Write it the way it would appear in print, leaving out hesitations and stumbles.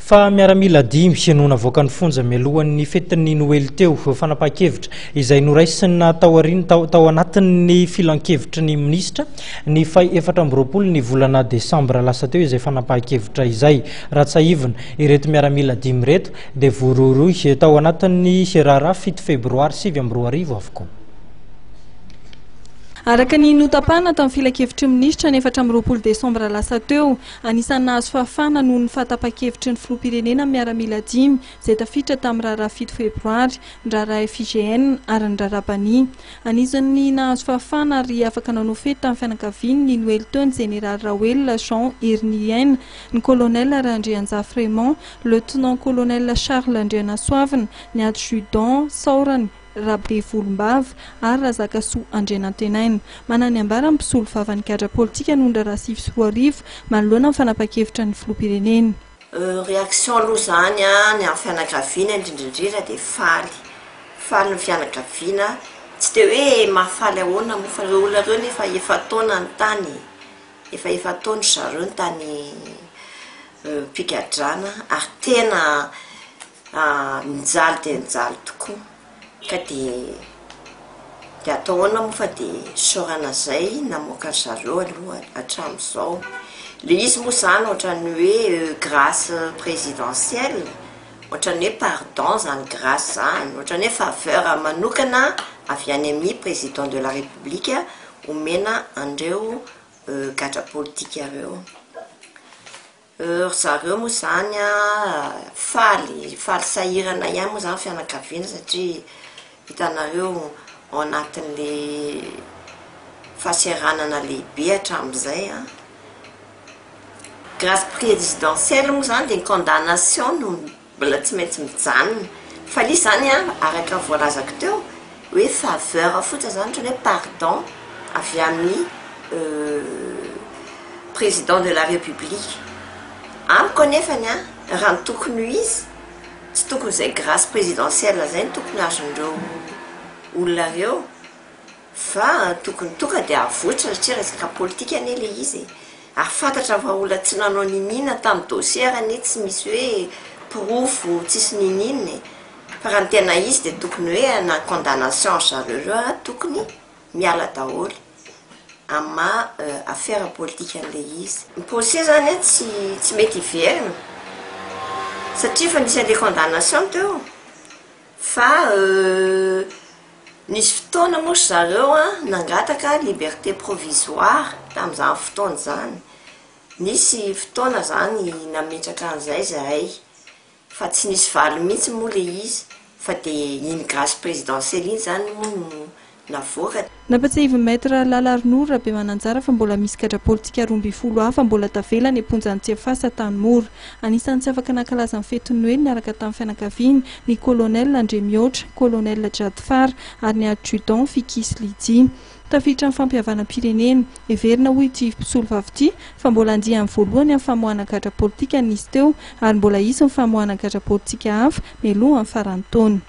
Fa miaramila dimy hianoana avoaka ny fonja mialohan'ny fetin'ny Noely teo fanapahan-kevitra izay noraisina tao anatin'ny filan-kevitry ny minisitra ny faha 4 ny volana Desambra lasa teo izay fanapahan-kevitra izay raha tsy ahivina ireto miaramila dimy reto dia vororoy tao anatin'ny raharaha 7 Febroary 2020 avokoa. Araka ny notapahana tamin'ny filan-kevitry ny minisitra ny 4 Desambra lasa teo, anisan'ny nahazo fahafahana noho ny fahatapahan-kevitry ny filoham-pirenena miaramila dimy izay tafiditra tamin'ny raharaha 7 Febroary, ny raharaha FIGN ary ny raharaha Bany. Anisan'ny nahazo fahafahana ary afaka nanao fety tamin'ny fianakaviany ny Noely teo ny Général Raoul Jean Hernienne, ny Colonel Randrianjafy Raymond, Lieutenant Colonel Charles Andrianasoavina, ny adjudant Saorany Rabe Volombava ary Razakasoa Andrianantenaina. Manana ambara mpisolo vavan'ny cadre politika nondra raha 7 manoloana amin'ny fanapahan-kevitra ny filoham-pirenena. Réaction aloha zany ny amin'ny fianakaviana indrindrindrindra dia faly ny fianakaviana, tsy dia hoe mahafaly ahoana moa fa ireo olona ireo nefa efa taona ny tany, efa taona zareo ny tany mpigadrana ary tena mijaly dia mijaly tokoa. Ka dia ataona moa fa dia sorana zay namoaka zareo aloha hatramin'izao. Le izy moa zany ohatran'ny hoe grâce présidentielle, ohatran'ny hoe pardon zany grâce zany, ohatran'ny hoe faveur manokana avy any amin'ny président de la République omena andreo cadre politika ireo. Zareo moa zany faly sahirana ihany moa zany fianakaviana satria hitanareo ao anatin'le fahaseranana lehibe hatramin'izay. Grâce présidentielle moa zany dia ny condamnation no mbola tsy maintsy mijanona. Fa ilay zany araka voalazako teo hoe faveur fotsiny zany ohatran'ny hoe pardon avy amin'ny président de la République. Amiko anefany raha ny tokony izy tsy tokony izay grâce présidentielle zay ny tokony azondreo olona ireo, fa tokony tonga dia avotra satria resaka politika anie le izy. Ary fantatra fa olona tsy nanao ninina tamin'ny dossier anie tsy misy hoe profo tsisy ninina, fa raha ny tena izy dia tokony hoe na condamnation zareo ireo tokony miala daholo amin'ny affaire politika an'le izy. Ny procès zany tsy mety hiverina satria fa nisy an'le condamnation teo, fa nisy fotoana moa zareo nangataka liberté provisoire tamin'izany fotoana zany. Nisy fotoana zany nametraka an'izay zahay, fa tsy nisy valy mihitsy moa le izy, fa dia iny grâce présidentielle iny zany moa navoaka. Nampatsiahivy maître Lalarnour Rabe Mananjara fa mbola misy cadre politika 12 hafa mbola tavela ny amponjan'ny Tsiafasa Tanimora. Anisan'ny tsy afaka nankalaza ny fetin'ny Noely niaraka tamin'ny fianakaviany ny Colonel André Miotra, Colonel Jadfar ary ny adjudant Fikis Lidji. Tafiditra amin'ny fampihavanam-pirenena, everina hoy ity mpisolo vavy ity fa mbola andihan'ny voalohany amin'ny famoahana cadre politika nisy teo ary mbola isy ny famoahana cadre politika hafa mialoha amin'ny faran'ny taona.